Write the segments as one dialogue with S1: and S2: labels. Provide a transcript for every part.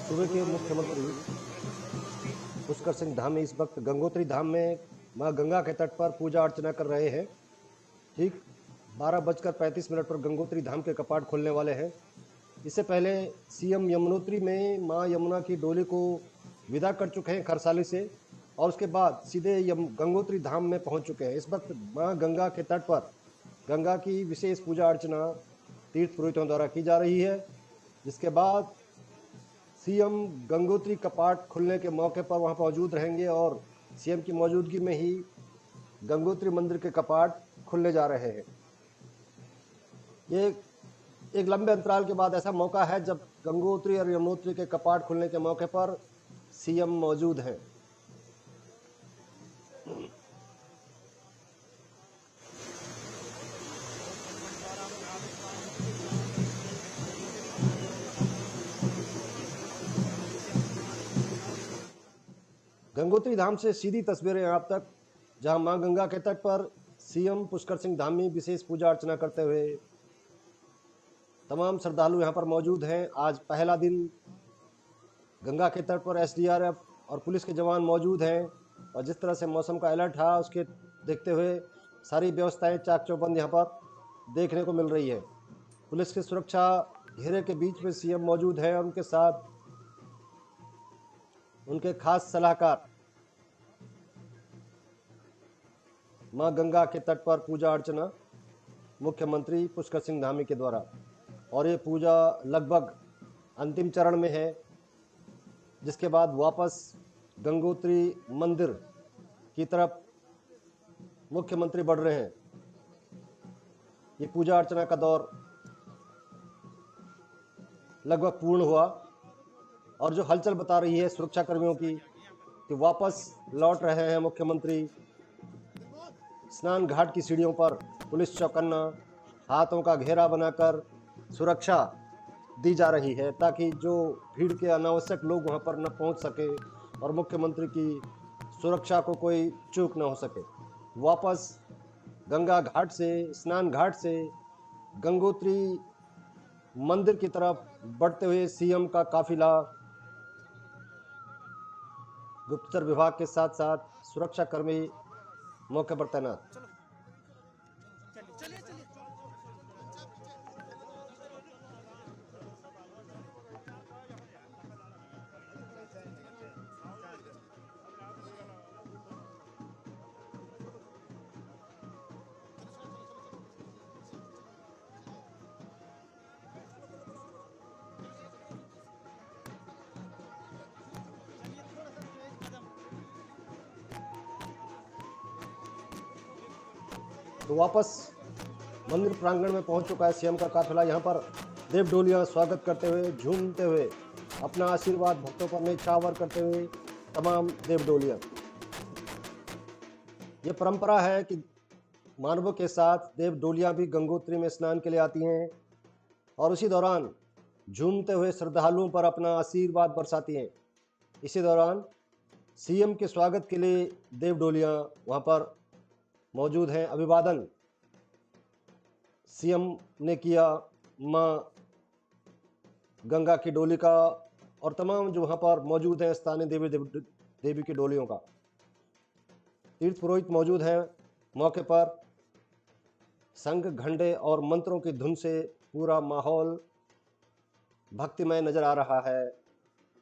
S1: सूबे के मुख्यमंत्री पुष्कर सिंह धामी इस वक्त गंगोत्री धाम में मां गंगा के तट पर पूजा अर्चना कर रहे हैं। ठीक 12:35 पर गंगोत्री धाम के कपाट खुलने वाले हैं। इससे पहले सीएम यमुनोत्री में मां यमुना की डोली को विदा कर चुके हैं खरसाली से, और उसके बाद सीधे गंगोत्री धाम में पहुंच चुके हैं। इस वक्त मां गंगा के तट पर गंगा की विशेष पूजा अर्चना तीर्थ पुरोहितों द्वारा की जा रही है, जिसके बाद सीएम गंगोत्री कपाट खुलने के मौके पर वहां मौजूद रहेंगे और सीएम की मौजूदगी में ही गंगोत्री मंदिर के कपाट खुलने जा रहे हैं। ये एक लंबे अंतराल के बाद ऐसा मौका है जब गंगोत्री और यमुनोत्री के कपाट खुलने के मौके पर सीएम मौजूद हैं। गंगोत्री धाम से सीधी तस्वीरें आप तक, जहां मां गंगा के तट पर सीएम पुष्कर सिंह धामी विशेष पूजा अर्चना करते हुए तमाम श्रद्धालु यहां पर मौजूद हैं। आज पहला दिन गंगा के तट पर एसडीआरएफ और पुलिस के जवान मौजूद हैं, और जिस तरह से मौसम का अलर्ट था उसके देखते हुए सारी व्यवस्थाएं चाक चौबंद यहां पर देखने को मिल रही है। पुलिस की सुरक्षा घेरे के बीच में सीएम मौजूद है और उनके साथ उनके खास सलाहकार मां गंगा के तट पर पूजा अर्चना मुख्यमंत्री पुष्कर सिंह धामी के द्वारा, और ये पूजा लगभग अंतिम चरण में है, जिसके बाद वापस गंगोत्री मंदिर की तरफ मुख्यमंत्री बढ़ रहे हैं। ये पूजा अर्चना का दौर लगभग पूर्ण हुआ, और जो हलचल बता रही है सुरक्षा कर्मियों की कि वापस लौट रहे हैं मुख्यमंत्री। स्नान घाट की सीढ़ियों पर पुलिस चौकन्ना, हाथों का घेरा बनाकर सुरक्षा दी जा रही है, ताकि जो भीड़ के अनावश्यक लोग वहां पर न पहुंच सके और मुख्यमंत्री की सुरक्षा को कोई चूक न हो सके। वापस गंगा घाट से, स्नान घाट से गंगोत्री मंदिर की तरफ बढ़ते हुए सीएम का काफिला गुप्तचर विभाग के साथ साथ सुरक्षा कर्मी मौके पर तैनात। तो वापस मंदिर प्रांगण में पहुंच चुका है सीएम का काफिला। यहाँ पर देव डोलियां स्वागत करते हुए, झूमते हुए, अपना आशीर्वाद भक्तों पर न्यौछावर करते हुए तमाम देव डोलियां। ये परंपरा है कि मानवों के साथ देव डोलियां भी गंगोत्री में स्नान के लिए आती हैं और उसी दौरान झूमते हुए श्रद्धालुओं पर अपना आशीर्वाद बरसाती हैं। इसी दौरान सीएम के स्वागत के लिए देव डोलियां वहाँ पर मौजूद हैं। अभिवादन सीएम ने किया मां गंगा की डोली का, और तमाम जो वहाँ पर मौजूद हैं स्थानीय देवी की डोलियों का। तीर्थ पुरोहित मौजूद हैं मौके पर। संघ, घंटे और मंत्रों की धुन से पूरा माहौल भक्तिमय नजर आ रहा है।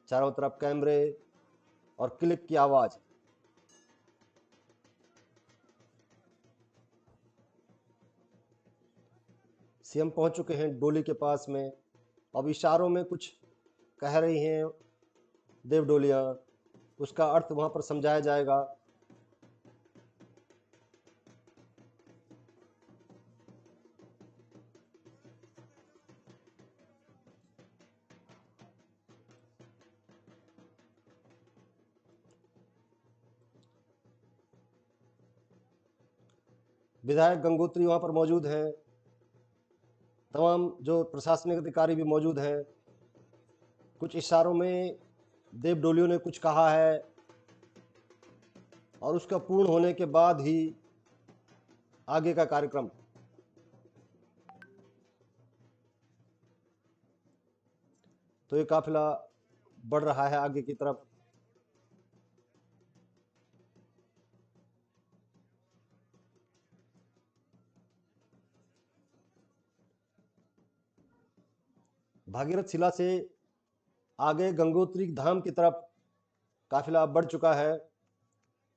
S1: चारों तरफ कैमरे और क्लिक की आवाज। सीएम पहुंच चुके हैं डोली के पास में। अब इशारों में कुछ कह रही हैं देव डोलियां, उसका अर्थ वहां पर समझाया जाएगा। विधायक गंगोत्री वहां पर मौजूद हैं। तमाम जो प्रशासनिक अधिकारी भी मौजूद हैं। कुछ इशारों में देव डोलियों ने कुछ कहा है, और उसका पूर्ण होने के बाद ही आगे का कार्यक्रम। तो ये काफिला बढ़ रहा है आगे की तरफ। भागीरथ शिला से आगे गंगोत्री धाम की तरफ काफिला बढ़ चुका है।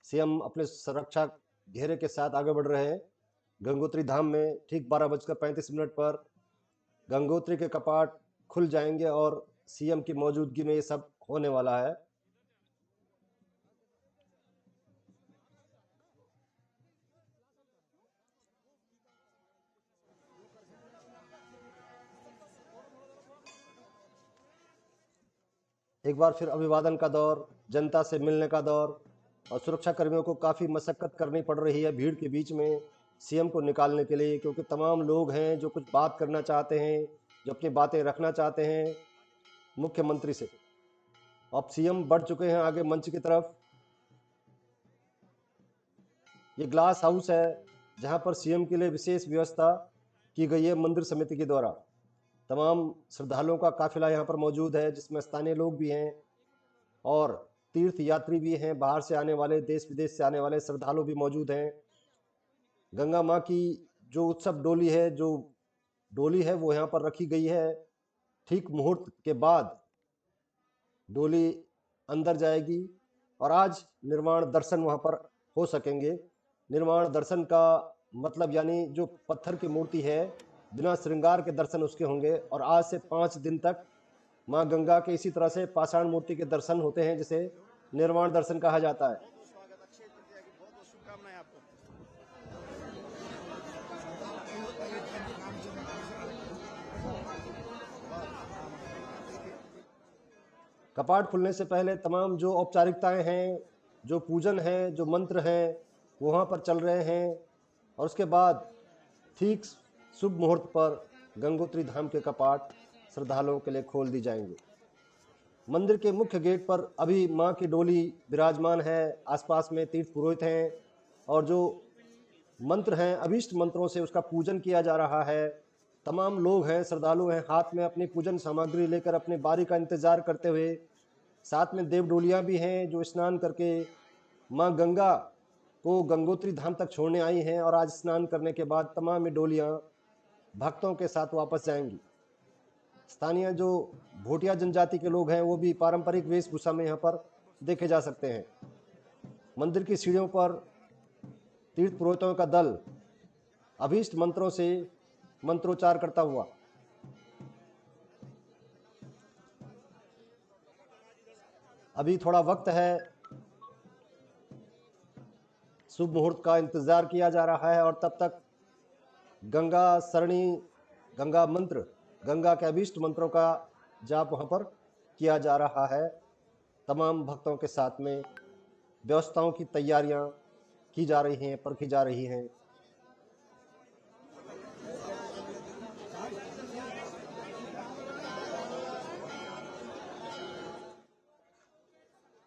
S1: सीएम अपने सुरक्षा घेरे के साथ आगे बढ़ रहे हैं। गंगोत्री धाम में ठीक 12:35 पर गंगोत्री के कपाट खुल जाएंगे और सीएम की मौजूदगी में ये सब होने वाला है। एक बार फिर अभिवादन का दौर, जनता से मिलने का दौर, और सुरक्षा कर्मियों को काफ़ी मशक्कत करनी पड़ रही है भीड़ के बीच में सीएम को निकालने के लिए, क्योंकि तमाम लोग हैं जो कुछ बात करना चाहते हैं, जो अपनी बातें रखना चाहते हैं मुख्यमंत्री से। अब सीएम बढ़ चुके हैं आगे मंच की तरफ। ये ग्लास हाउस है जहां पर सीएम के लिए विशेष व्यवस्था की गई है मंदिर समिति के द्वारा। तमाम श्रद्धालुओं का काफिला यहाँ पर मौजूद है, जिसमें स्थानीय लोग भी हैं और तीर्थ यात्री भी हैं, बाहर से आने वाले, देश विदेश से आने वाले श्रद्धालु भी मौजूद हैं। गंगा माँ की जो उत्सव डोली है वो यहाँ पर रखी गई है। ठीक मुहूर्त के बाद डोली अंदर जाएगी और आज निर्माण दर्शन वहाँ पर हो सकेंगे। निर्माण दर्शन का मतलब यानी जो पत्थर की मूर्ति है, बिना श्रृंगार के दर्शन उसके होंगे। और आज से 5 दिन तक माँ गंगा के इसी तरह से पाषाण मूर्ति के दर्शन होते हैं, जिसे निर्माण दर्शन कहा जाता है। कपाट खुलने से पहले तमाम जो औपचारिकताएं हैं, जो पूजन है, जो मंत्र हैं, वहाँ पर चल रहे हैं। और उसके बाद ठीक शुभ मुहूर्त पर गंगोत्री धाम के कपाट श्रद्धालुओं के लिए खोल दी जाएंगे। मंदिर के मुख्य गेट पर अभी मां की डोली विराजमान है, आसपास में तीर्थ पुरोहित हैं और जो मंत्र हैं, अभीष्ट मंत्रों से उसका पूजन किया जा रहा है। तमाम लोग हैं, श्रद्धालु हैं, हाथ में अपनी पूजन सामग्री लेकर अपनी बारी का इंतजार करते हुए। साथ में देव डोलियाँ भी हैं जो स्नान करके माँ गंगा को गंगोत्री धाम तक छोड़ने आई हैं और आज स्नान करने के बाद तमाम ये डोलियाँ भक्तों के साथ वापस जाएंगी। स्थानीय जो भोटिया जनजाति के लोग हैं वो भी पारंपरिक वेशभूषा में यहाँ पर देखे जा सकते हैं। मंदिर की सीढ़ियों पर तीर्थ पुरोहितों का दल अभीष्ट मंत्रों से मंत्रोच्चार करता हुआ अभी थोड़ा वक्त है, शुभ मुहूर्त का इंतजार किया जा रहा है और तब तक गंगा सरणी, गंगा मंत्र, गंगा के अभीष्ट मंत्रों का जाप वहाँ पर किया जा रहा है। तमाम भक्तों के साथ में व्यवस्थाओं की तैयारियां की जा रही हैं, परखी जा रही हैं।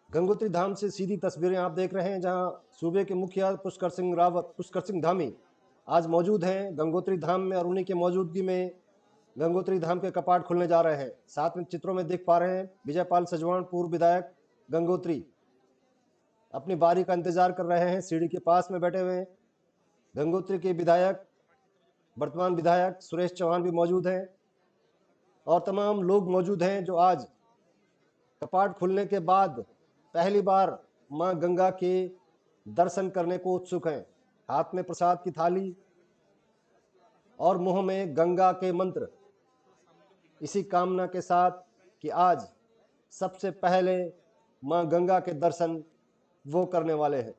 S1: गंगोत्री धाम से सीधी तस्वीरें आप देख रहे हैं, जहां सूबे के मुखिया पुष्कर सिंह धामी आज मौजूद हैं गंगोत्री धाम में और उन्हीं की मौजूदगी में गंगोत्री धाम के कपाट खुलने जा रहे हैं। साथ में चित्रों में देख पा रहे हैं विजयपाल सजवाण, पूर्व विधायक गंगोत्री, अपनी बारी का इंतजार कर रहे हैं, सीढ़ी के पास में बैठे हुए हैं। गंगोत्री के विधायक, वर्तमान विधायक सुरेश चौहान भी मौजूद हैं और तमाम लोग मौजूद हैं जो आज कपाट खुलने के बाद पहली बार मां गंगा के दर्शन करने को उत्सुक हैं। हाथ में प्रसाद की थाली और मुंह में गंगा के मंत्र, इसी कामना के साथ कि आज सबसे पहले मां गंगा के दर्शन वो करने वाले हैं।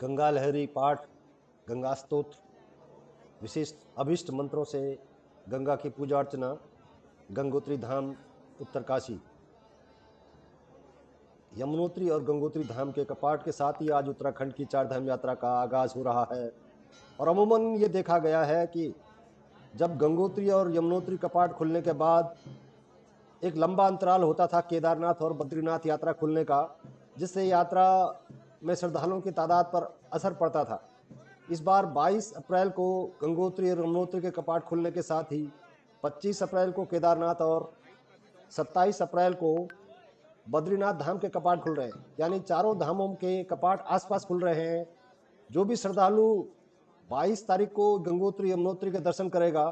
S1: गंगा लहरी पाठ, गंगा स्तोत्र, विशिष्ट अभिष्ट मंत्रों से गंगा की पूजा अर्चना, गंगोत्री धाम उत्तरकाशी। यमुनोत्री और गंगोत्री धाम के कपाट के साथ ही आज उत्तराखंड की चार धाम यात्रा का आगाज हो रहा है। और अमूमन ये देखा गया है कि जब गंगोत्री और यमुनोत्री कपाट खुलने के बाद एक लंबा अंतराल होता था केदारनाथ और बद्रीनाथ यात्रा खुलने का, जिससे यात्रा में श्रद्धालुओं की तादाद पर असर पड़ता था। इस बार 22 अप्रैल को गंगोत्री और यमुनोत्री के कपाट खुलने के साथ ही 25 अप्रैल को केदारनाथ और 27 अप्रैल को बद्रीनाथ धाम के कपाट खुल रहे हैं। यानी चारों धामों के कपाट आसपास खुल रहे हैं। जो भी श्रद्धालु 22 तारीख को गंगोत्री यमुनोत्री के दर्शन करेगा,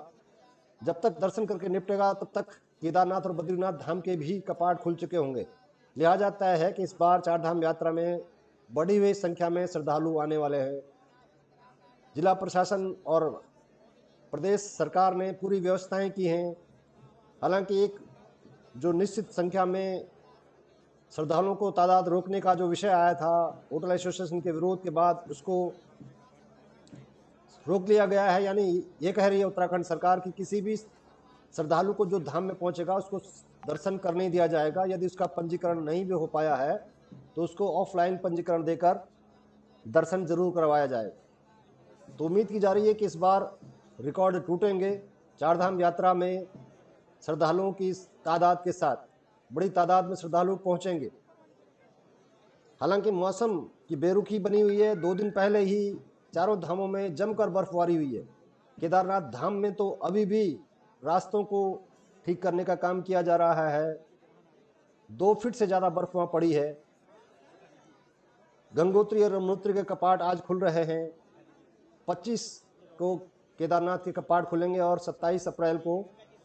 S1: जब तक दर्शन करके निपटेगा तब तक केदारनाथ और बद्रीनाथ धाम के भी कपाट खुल चुके होंगे। लिहाजा तय है कि इस बार चार धाम यात्रा में बड़ी हुई संख्या में श्रद्धालु आने वाले हैं। जिला प्रशासन और प्रदेश सरकार ने पूरी व्यवस्थाएं की हैं। हालांकि एक जो निश्चित संख्या में श्रद्धालुओं को तादाद रोकने का जो विषय आया था होटल एसोसिएशन के विरोध के बाद, उसको रोक लिया गया है। यानी ये कह रही है उत्तराखंड सरकार कि किसी भी श्रद्धालु को जो धाम में पहुंचेगा उसको दर्शन करने दिया जाएगा। यदि उसका पंजीकरण नहीं भी हो पाया है तो उसको ऑफलाइन पंजीकरण देकर दर्शन जरूर करवाया जाएगा। तो उम्मीद की जा रही है कि इस बार रिकॉर्ड टूटेंगे। चार धाम यात्रा में श्रद्धालुओं की तादाद के साथ बड़ी तादाद में श्रद्धालु पहुंचेंगे। हालांकि मौसम की बेरुखी बनी हुई है। 2 दिन पहले ही चारों धामों में जमकर बर्फबारी हुई है। केदारनाथ धाम में तो अभी भी रास्तों को ठीक करने का काम किया जा रहा है। 2 फीट से ज़्यादा बर्फ वहाँ पड़ी है। गंगोत्री और यमुनोत्री के कपाट आज खुल रहे हैं। 25 को केदारनाथ के कपाट खुलेंगे और 27 अप्रैल को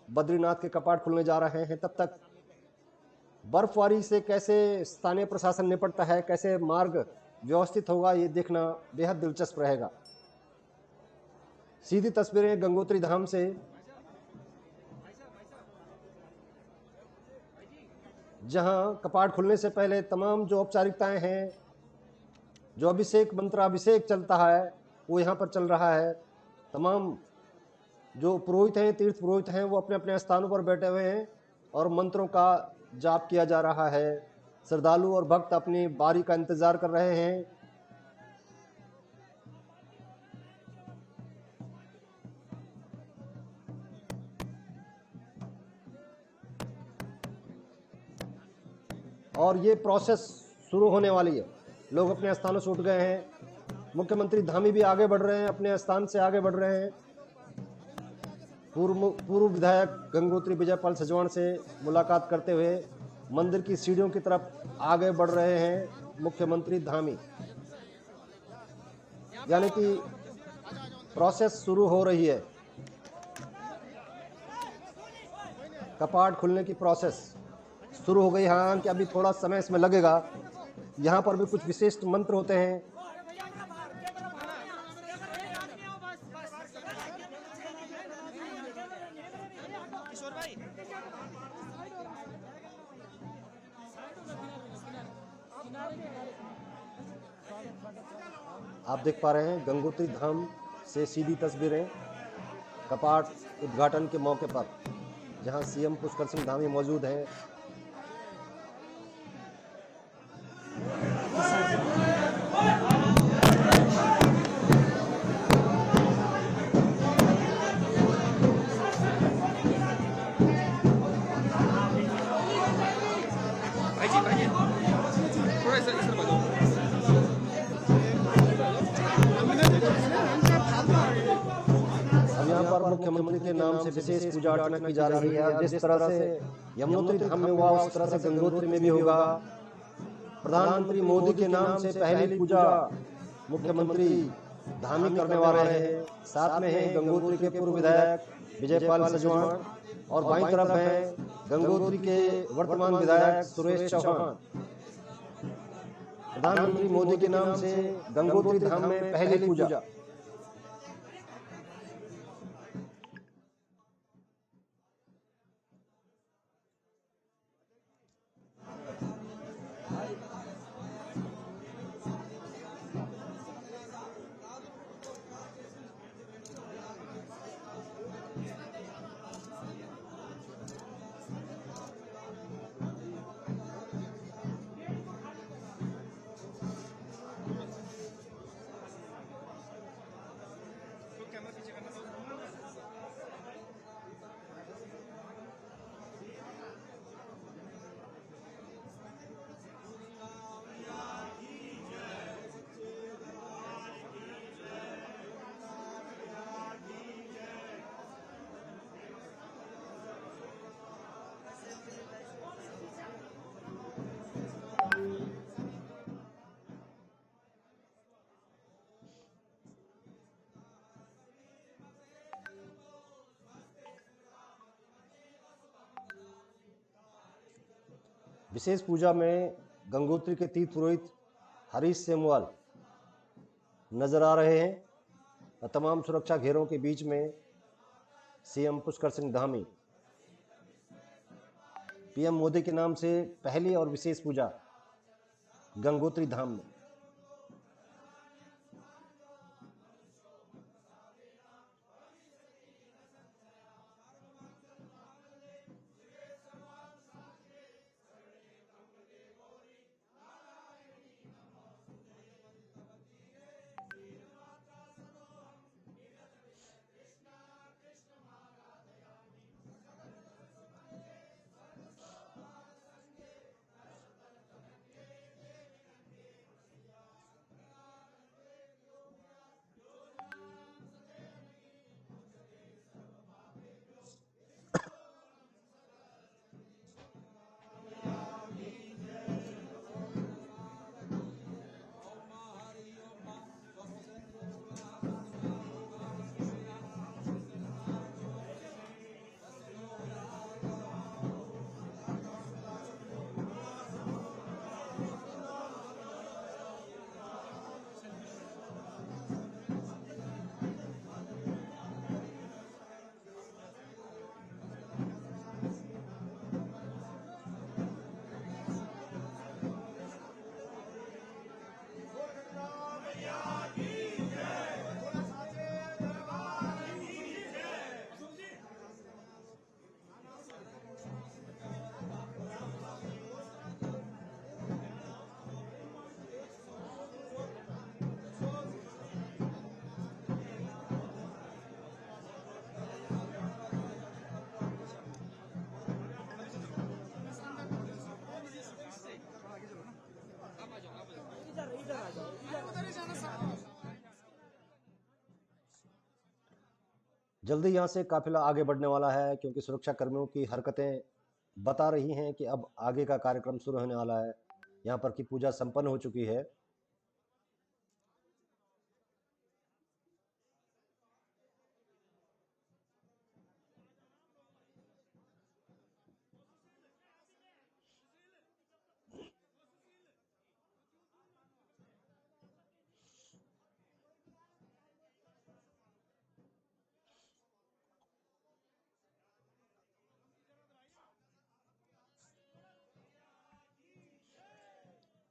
S1: बद्रीनाथ के कपाट खुलने जा रहे हैं। तब तक बर्फबारी से कैसे स्थानीय प्रशासन निपटता है, कैसे मार्ग व्यवस्थित होगा, ये देखना बेहद दिलचस्प रहेगा। सीधी तस्वीरें गंगोत्री धाम से, जहां कपाट खुलने से पहले तमाम जो औपचारिकताएं हैं, जो अभिषेक मंत्राभिषेक चलता है वो यहाँ पर चल रहा है। तमाम जो पुरोहित हैं, तीर्थ पुरोहित हैं, वो अपने अपने स्थानों पर बैठे हुए हैं और मंत्रों का जाप किया जा रहा है। श्रद्धालु और भक्त अपनी बारी का इंतजार कर रहे हैं। और ये प्रोसेस शुरू होने वाली है। लोग अपने स्थानों से उठ गए हैं। मुख्यमंत्री धामी भी आगे बढ़ रहे हैं, अपने स्थान से आगे बढ़ रहे हैं। पूर्व विधायक गंगोत्री विजयपाल सजवाण से मुलाकात करते हुए मंदिर की सीढ़ियों की तरफ आगे बढ़ रहे हैं मुख्यमंत्री धामी। यानी कि प्रोसेस शुरू हो रही है। कपाट खुलने की प्रोसेस शुरू हो गई। हाँ कि अभी थोड़ा समय इसमें लगेगा। यहाँ पर भी कुछ विशिष्ट मंत्र होते हैं। आप देख पा रहे हैं गंगोत्री धाम से सीधी तस्वीरें कपाट उद्घाटन के मौके पर, जहां सीएम पुष्कर सिंह धामी मौजूद हैं। मुख्यमंत्री के नाम से विशेष पूजा अर्चना की जा रही है। जिस तरह से यमुनोत्री धाम में हुआ उस तरह से गंगोत्री में भी होगा। प्रधानमंत्री मोदी के नाम से पहली पूजा मुख्यमंत्री धामी करने वाले हैं। साथ में हैं गंगोत्री के पूर्व विधायक विजयपाल सजवाण और बाईं तरफ हैं गंगोत्री के वर्तमान विधायक सुरेश चौहान। प्रधानमंत्री मोदी के नाम से गंगोत्री धाम में पहली पूजा। विशेष पूजा में गंगोत्री के तीर्थ पुरोहित हरीश सेमवाल नजर आ रहे हैं और तमाम सुरक्षा घेरों के बीच में सीएम पुष्कर सिंह धामी। पीएम मोदी के नाम से पहली और विशेष पूजा गंगोत्री धाम में। जल्दी यहाँ से काफिला आगे बढ़ने वाला है, क्योंकि सुरक्षा कर्मियों की हरकतें बता रही हैं कि अब आगे का कार्यक्रम शुरू होने वाला है। यहाँ पर की पूजा संपन्न हो चुकी है।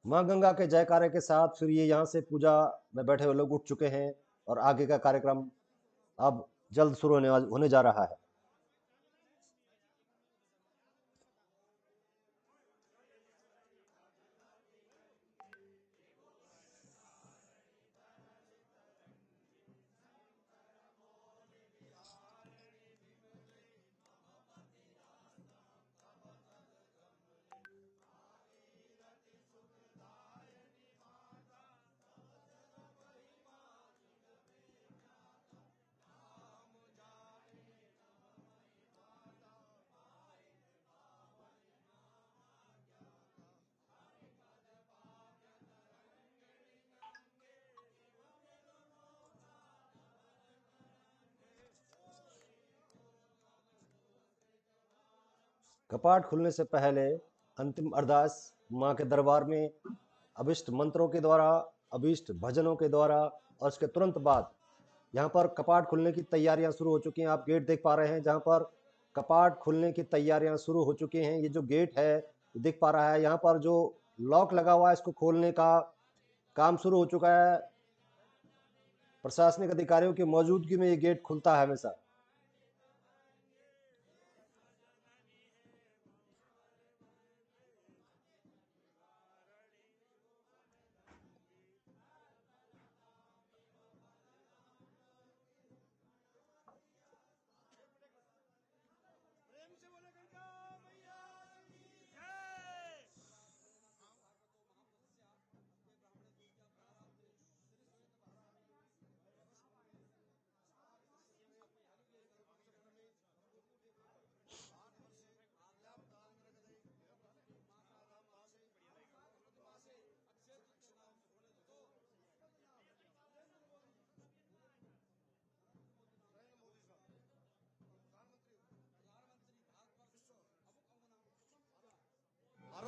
S1: मां गंगा के जयकारे के साथ फिर ये यहाँ से पूजा में बैठे हुए लोग उठ चुके हैं और आगे का कार्यक्रम अब जल्द शुरू होने जा रहा है। कपाट खुलने से पहले अंतिम अरदास मां के दरबार में अभिष्ट मंत्रों के द्वारा, अभिष्ट भजनों के द्वारा, और उसके तुरंत बाद यहाँ पर कपाट खुलने की तैयारियां शुरू हो चुकी हैं। आप गेट देख पा रहे हैं जहाँ पर कपाट खुलने की तैयारियां शुरू हो चुकी हैं। ये जो गेट है दिख पा रहा है, यहाँ पर जो लॉक लगा हुआ है इसको खोलने का काम शुरू हो चुका है। प्रशासनिक अधिकारियों की मौजूदगी में ये गेट खुलता है हमेशा।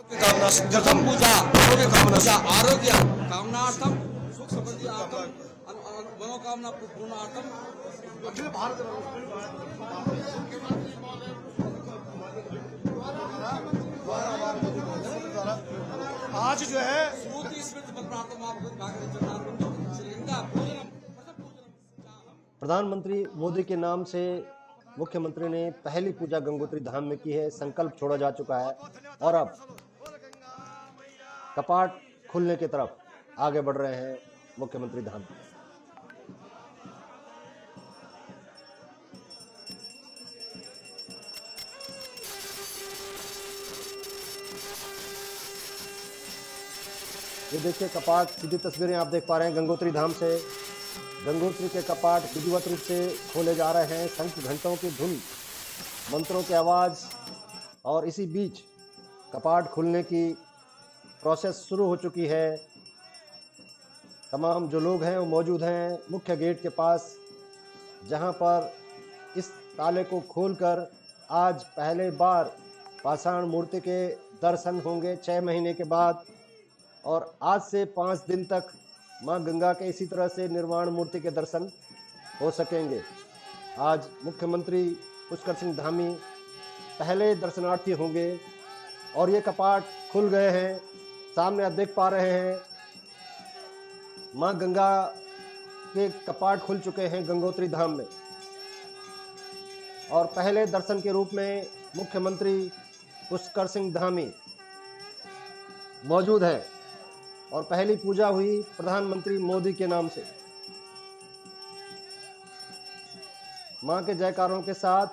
S2: कामना सिद्ध्यर्थम पूजा पूजा आरोग्य कामनार्थम सुख समृद्धि मनोकामना पूर्णार्थम अखिल भारत आज जो है
S1: प्रधानमंत्री मोदी के नाम से मुख्यमंत्री ने पहली पूजा गंगोत्री धाम में की है। संकल्प छोड़ा जा चुका है और अब कपाट खुलने की तरफ आगे बढ़ रहे हैं मुख्यमंत्री धाम। ये देखिए कपाट, सीधी तस्वीरें आप देख पा रहे हैं गंगोत्री धाम से। गंगोत्री के कपाट विधिवत रूप से खोले जा रहे हैं। शंख घंटों की धुन, मंत्रों की आवाज और इसी बीच कपाट खुलने की प्रोसेस शुरू हो चुकी है। तमाम जो लोग हैं वो मौजूद हैं मुख्य गेट के पास, जहां पर इस ताले को खोलकर आज पहले बार पाषाण मूर्ति के दर्शन होंगे 6 महीने के बाद। और आज से 5 दिन तक मां गंगा के इसी तरह से निर्वाण मूर्ति के दर्शन हो सकेंगे। आज मुख्यमंत्री पुष्कर सिंह धामी पहले दर्शनार्थी होंगे और ये कपाट खुल गए हैं। सामने आप देख पा रहे हैं मां गंगा के कपाट खुल चुके हैं गंगोत्री धाम में और पहले दर्शन के रूप में मुख्यमंत्री पुष्कर सिंह धामी मौजूद हैं और पहली पूजा हुई प्रधानमंत्री मोदी के नाम से। मां के जयकारों के साथ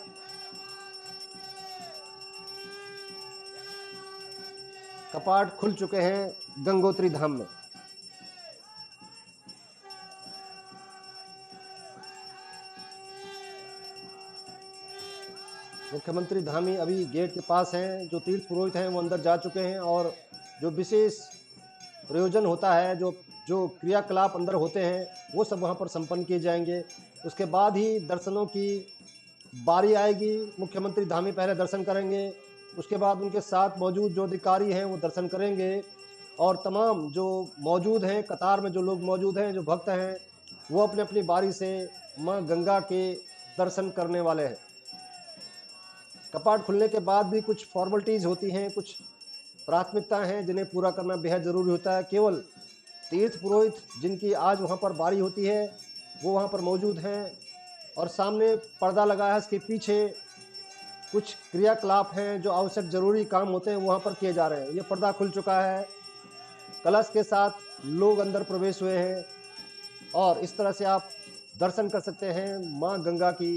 S1: कपाट खुल चुके हैं गंगोत्री धाम में। मुख्यमंत्री धामी अभी गेट के पास हैं। जो तीर्थ पुरोहित हैं वो अंदर जा चुके हैं और जो विशेष प्रयोजन होता है, जो क्रियाकलाप अंदर होते हैं, वो सब वहाँ पर संपन्न किए जाएंगे। उसके बाद ही दर्शनों की बारी आएगी। मुख्यमंत्री धामी पहले दर्शन करेंगे, उसके बाद उनके साथ मौजूद जो अधिकारी हैं वो दर्शन करेंगे और तमाम जो मौजूद हैं, कतार में जो लोग मौजूद हैं, जो भक्त हैं, वो अपनी अपनी बारी से माँ गंगा के दर्शन करने वाले हैं। कपाट खुलने के बाद भी कुछ फॉर्मेलिटीज़ होती हैं, कुछ प्राथमिकता हैं जिन्हें पूरा करना बेहद ज़रूरी होता है। केवल तीर्थ पुरोहित जिनकी आज वहाँ पर बारी होती है वो वहाँ पर मौजूद हैं और सामने पर्दा लगा है, इसके पीछे कुछ क्रियाकलाप हैं जो आवश्यक ज़रूरी काम होते हैं वहाँ पर किए जा रहे हैं। ये पर्दा खुल चुका है, कलश के साथ लोग अंदर प्रवेश हुए हैं और इस तरह से आप दर्शन कर सकते हैं माँ गंगा की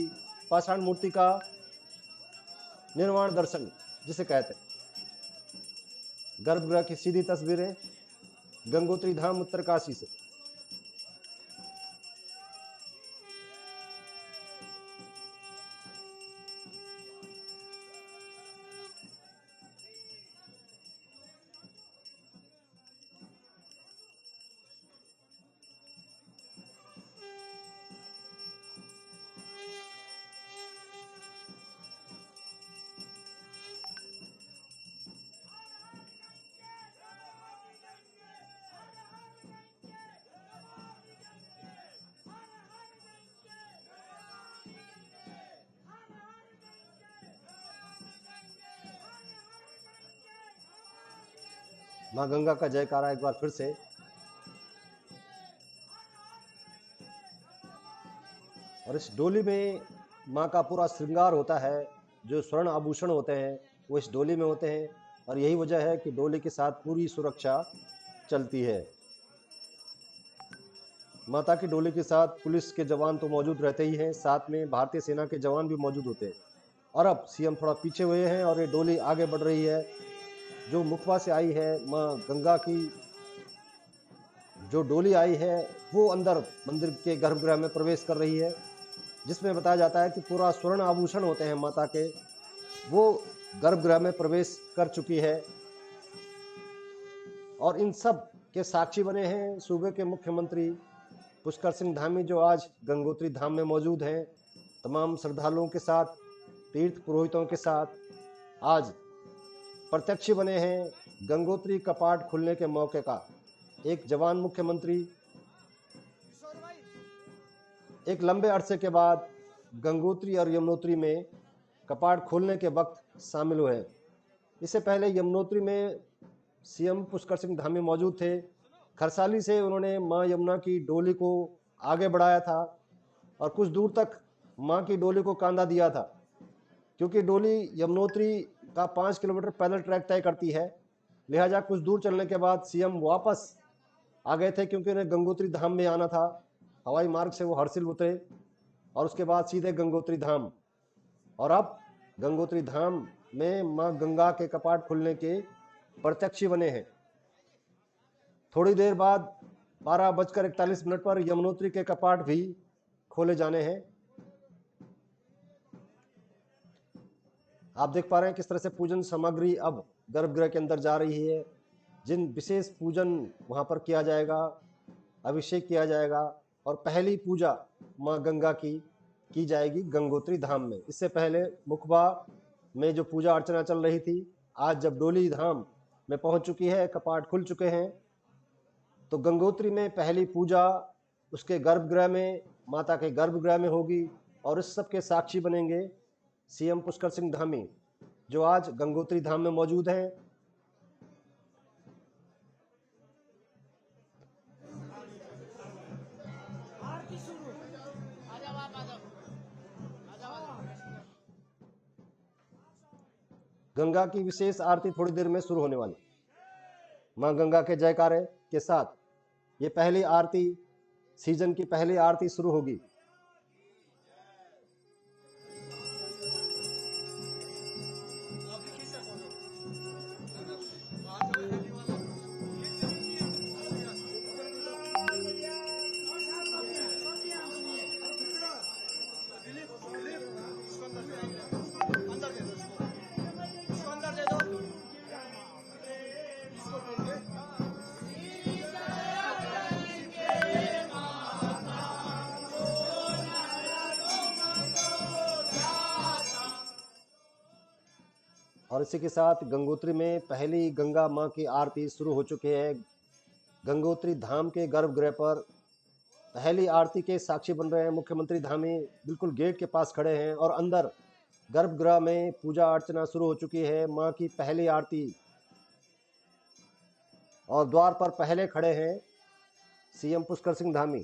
S1: पाषाण मूर्ति का निर्वाण दर्शन जिसे कहते हैं। गर्भगृह की सीधी तस्वीरें गंगोत्री धाम उत्तरकाशी से। माँ गंगा का जयकारा एक बार फिर से। और इस डोली में माँ का पूरा श्रृंगार होता है, जो स्वर्ण आभूषण होते हैं वो इस डोली में होते हैं और यही वजह है कि डोली के साथ पूरी सुरक्षा चलती है। माता की डोली के साथ पुलिस के जवान तो मौजूद रहते ही हैं, साथ में भारतीय सेना के जवान भी मौजूद होते हैं। और अब सीएम थोड़ा पीछे हुए हैं और ये डोली आगे बढ़ रही है। जो मुखबा से आई है माँ गंगा की जो डोली आई है वो अंदर मंदिर के गर्भगृह में प्रवेश कर रही है, जिसमें बताया जाता है कि पूरा स्वर्ण आभूषण होते हैं माता के, वो गर्भगृह में प्रवेश कर चुकी है। और इन सब के साक्षी बने हैं सूबे के मुख्यमंत्री पुष्कर सिंह धामी, जो आज गंगोत्री धाम में मौजूद हैं। तमाम श्रद्धालुओं के साथ, तीर्थ पुरोहितों के साथ आज प्रत्यक्ष बने हैं गंगोत्री कपाट खुलने के मौके का एक जवान मुख्यमंत्री एक लंबे अरसे के बाद गंगोत्री और यमुनोत्री में कपाट खोलने के वक्त शामिल हुए। इससे पहले यमुनोत्री में सीएम पुष्कर सिंह धामी मौजूद थे। खरसाली से उन्होंने मां यमुना की डोली को आगे बढ़ाया था और कुछ दूर तक मां की डोली को कांधा दिया था, क्योंकि डोली यमुनोत्री का 5 किलोमीटर पैदल ट्रैक तय करती है। लिहाजा कुछ दूर चलने के बाद सीएम वापस आ गए थे, क्योंकि उन्हें गंगोत्री धाम में आना था। हवाई मार्ग से वो हरसिल उतरे और उसके बाद सीधे गंगोत्री धाम, और अब गंगोत्री धाम में मां गंगा के कपाट खुलने के प्रत्यक्षी बने हैं। थोड़ी देर बाद 12:41 पर यमुनोत्री के कपाट भी खोले जाने हैं। आप देख पा रहे हैं किस तरह से पूजन सामग्री अब गर्भगृह के अंदर जा रही है। जिन विशेष पूजन वहां पर किया जाएगा, अभिषेक किया जाएगा और पहली पूजा मां गंगा की जाएगी गंगोत्री धाम में। इससे पहले मुखबा में जो पूजा अर्चना चल रही थी, आज जब डोली धाम में पहुंच चुकी है, कपाट खुल चुके हैं, तो गंगोत्री में पहली पूजा उसके गर्भगृह में, माता के गर्भगृह में होगी और इस सब के साक्षी बनेंगे सीएम पुष्कर सिंह धामी, जो आज गंगोत्री धाम में मौजूद हैं। गंगा की विशेष आरती थोड़ी देर में शुरू होने वाली। मां गंगा के जयकारे के साथ ये पहली आरती, सीजन की पहली आरती शुरू होगी। और इसी के साथ गंगोत्री में पहली गंगा मां की आरती शुरू हो चुकी है। गंगोत्री धाम के गर्भगृह पर पहली आरती के साक्षी बन रहे हैं मुख्यमंत्री धामी। बिल्कुल गेट के पास खड़े हैं और अंदर गर्भगृह में पूजा अर्चना शुरू हो चुकी है। मां की पहली आरती और द्वार पर पहले खड़े हैं सीएम पुष्कर सिंह धामी।